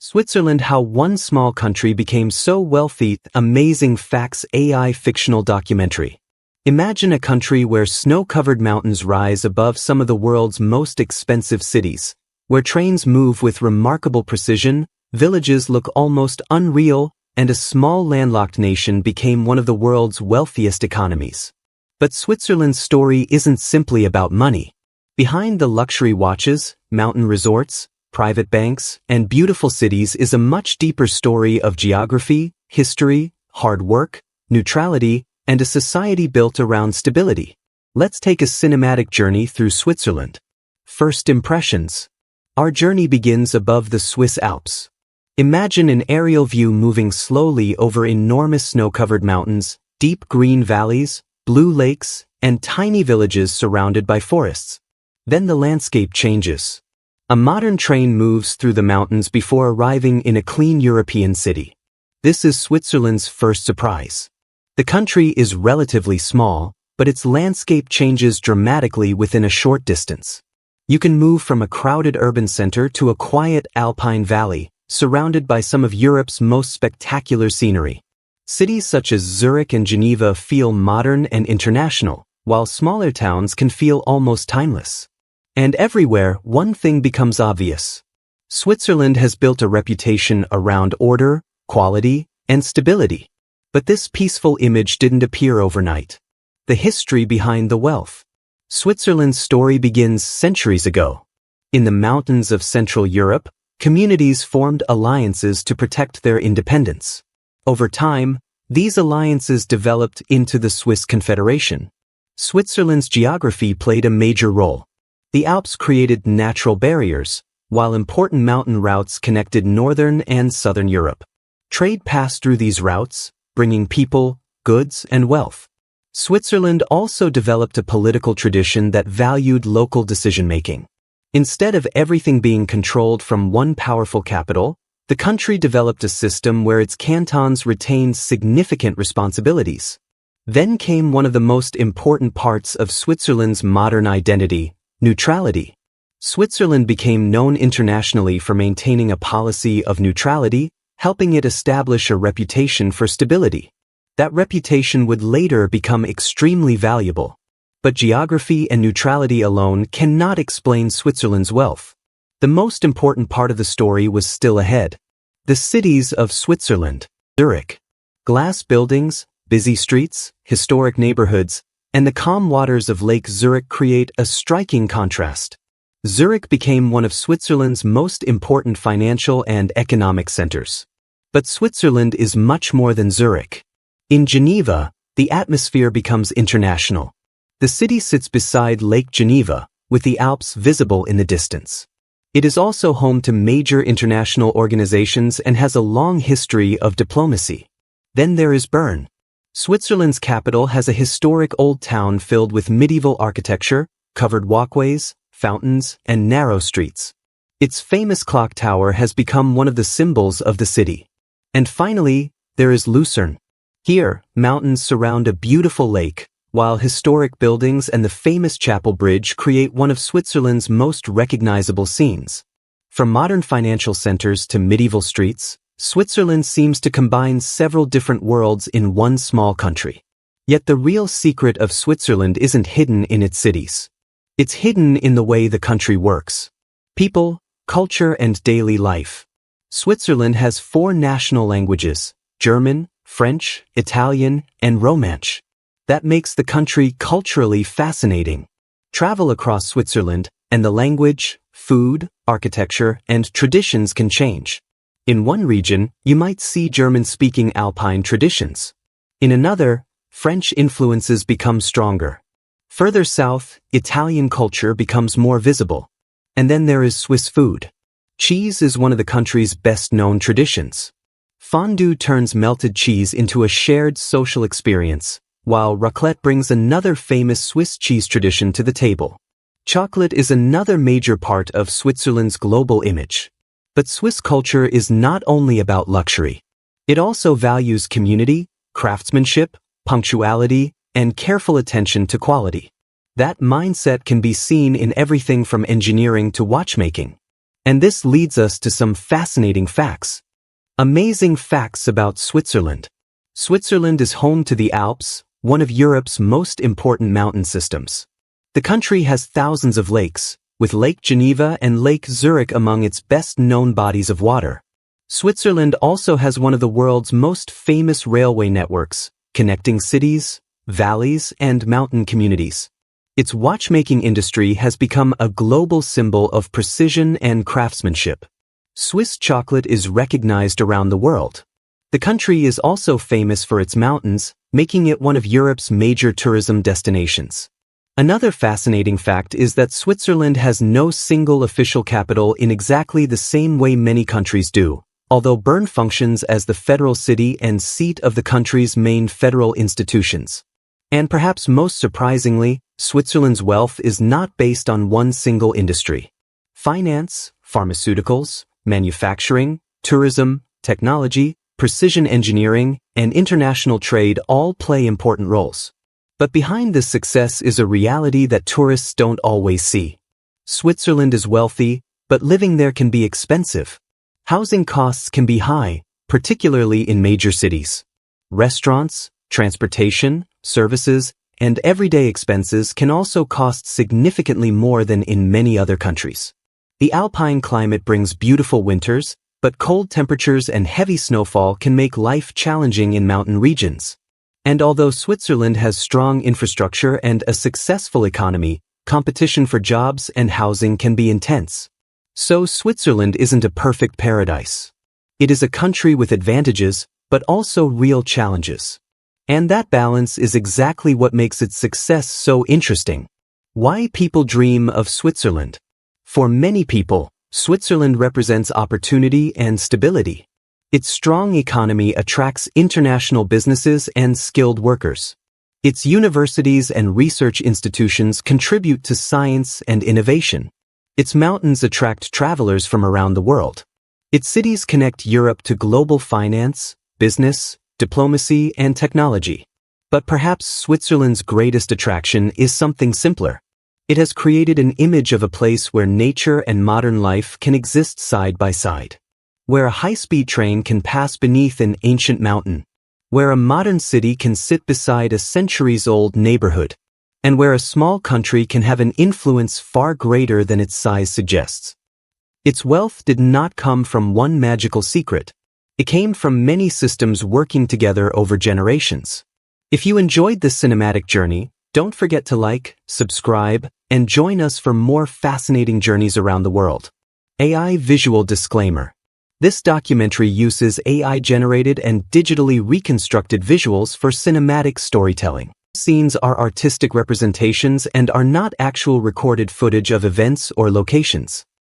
Switzerland: How One Small Country Became So Wealthy. Amazing Facts AI fictional documentary. Imagine a country where snow-covered mountains rise above some of the world's most expensive cities, where trains move with remarkable precision, villages look almost unreal, and a small landlocked nation became one of the world's wealthiest economies. But Switzerland's story isn't simply about money. Behind the luxury watches, mountain resorts, private banks, and beautiful cities is a much deeper story of geography, history, hard work, neutrality, and a society built around stability. Let's take a cinematic journey through Switzerland. First impressions. Our journey begins above the Swiss Alps. Imagine an aerial view moving slowly over enormous snow-covered mountains, deep green valleys, blue lakes, and tiny villages surrounded by forests. Then the landscape changes. A modern train moves through the mountains before arriving in a clean European city. This is Switzerland's first surprise. The country is relatively small, but its landscape changes dramatically within a short distance. You can move from a crowded urban center to a quiet alpine valley, surrounded by some of Europe's most spectacular scenery. Cities such as Zurich and Geneva feel modern and international, while smaller towns can feel almost timeless. And everywhere, one thing becomes obvious. Switzerland has built a reputation around order, quality, and stability. But this peaceful image didn't appear overnight. The history behind the wealth. Switzerland's story begins centuries ago. In the mountains of Central Europe, communities formed alliances to protect their independence. Over time, these alliances developed into the Swiss Confederation. Switzerland's geography played a major role. The Alps created natural barriers, while important mountain routes connected northern and southern Europe. Trade passed through these routes, bringing people, goods, and wealth. Switzerland also developed a political tradition that valued local decision-making. Instead of everything being controlled from one powerful capital, the country developed a system where its cantons retained significant responsibilities. Then came one of the most important parts of Switzerland's modern identity: neutrality. Switzerland became known internationally for maintaining a policy of neutrality, helping it establish a reputation for stability. That reputation would later become extremely valuable. But geography and neutrality alone cannot explain Switzerland's wealth. The most important part of the story was still ahead. The cities of Switzerland. Zurich. Glass buildings, busy streets, historic neighborhoods, and the calm waters of Lake Zurich create a striking contrast. Zurich became one of Switzerland's most important financial and economic centers. But Switzerland is much more than Zurich. In Geneva, the atmosphere becomes international. The city sits beside Lake Geneva, with the Alps visible in the distance. It is also home to major international organizations and has a long history of diplomacy. Then there is Bern. Switzerland's capital has a historic old town filled with medieval architecture, covered walkways, fountains, and narrow streets. Its famous clock tower has become one of the symbols of the city. And finally, there is Lucerne. Here, mountains surround a beautiful lake, while historic buildings and the famous Chapel Bridge create one of Switzerland's most recognizable scenes. From modern financial centers to medieval streets, Switzerland seems to combine several different worlds in one small country. Yet the real secret of Switzerland isn't hidden in its cities. It's hidden in the way the country works. People, culture, and daily life. Switzerland has 4 national languages: German, French, Italian, and Romansh. That makes the country culturally fascinating. Travel across Switzerland, and the language, food, architecture, and traditions can change. In one region, you might see German-speaking Alpine traditions. In another, French influences become stronger. Further south, Italian culture becomes more visible. And then there is Swiss food. Cheese is one of the country's best-known traditions. Fondue turns melted cheese into a shared social experience, while raclette brings another famous Swiss cheese tradition to the table. Chocolate is another major part of Switzerland's global image. But Swiss culture is not only about luxury. It also values community, craftsmanship, punctuality, and careful attention to quality. That mindset can be seen in everything from engineering to watchmaking. And this leads us to some fascinating facts. Amazing facts about Switzerland. Switzerland is home to the Alps, one of Europe's most important mountain systems. The country has thousands of lakes, with Lake Geneva and Lake Zurich among its best-known bodies of water. Switzerland also has one of the world's most famous railway networks, connecting cities, valleys, and mountain communities. Its watchmaking industry has become a global symbol of precision and craftsmanship. Swiss chocolate is recognized around the world. The country is also famous for its mountains, making it one of Europe's major tourism destinations. Another fascinating fact is that Switzerland has no single official capital in exactly the same way many countries do, although Bern functions as the federal city and seat of the country's main federal institutions. And perhaps most surprisingly, Switzerland's wealth is not based on one single industry. Finance, pharmaceuticals, manufacturing, tourism, technology, precision engineering, and international trade all play important roles. But behind this success is a reality that tourists don't always see. Switzerland is wealthy, but living there can be expensive. Housing costs can be high, particularly in major cities. Restaurants, transportation, services, and everyday expenses can also cost significantly more than in many other countries. The alpine climate brings beautiful winters, but cold temperatures and heavy snowfall can make life challenging in mountain regions. And although Switzerland has strong infrastructure and a successful economy, competition for jobs and housing can be intense. So Switzerland isn't a perfect paradise. It is a country with advantages, but also real challenges. And that balance is exactly what makes its success so interesting. Why people dream of Switzerland? For many people, Switzerland represents opportunity and stability. Its strong economy attracts international businesses and skilled workers. Its universities and research institutions contribute to science and innovation. Its mountains attract travelers from around the world. Its cities connect Europe to global finance, business, diplomacy, and technology. But perhaps Switzerland's greatest attraction is something simpler. It has created an image of a place where nature and modern life can exist side by side. Where a high-speed train can pass beneath an ancient mountain. Where a modern city can sit beside a centuries-old neighborhood. And where a small country can have an influence far greater than its size suggests. Its wealth did not come from one magical secret. It came from many systems working together over generations. If you enjoyed this cinematic journey, don't forget to like, subscribe, and join us for more fascinating journeys around the world. AI Visual Disclaimer. This documentary uses AI-generated and digitally reconstructed visuals for cinematic storytelling. Scenes are artistic representations and are not actual recorded footage of events or locations.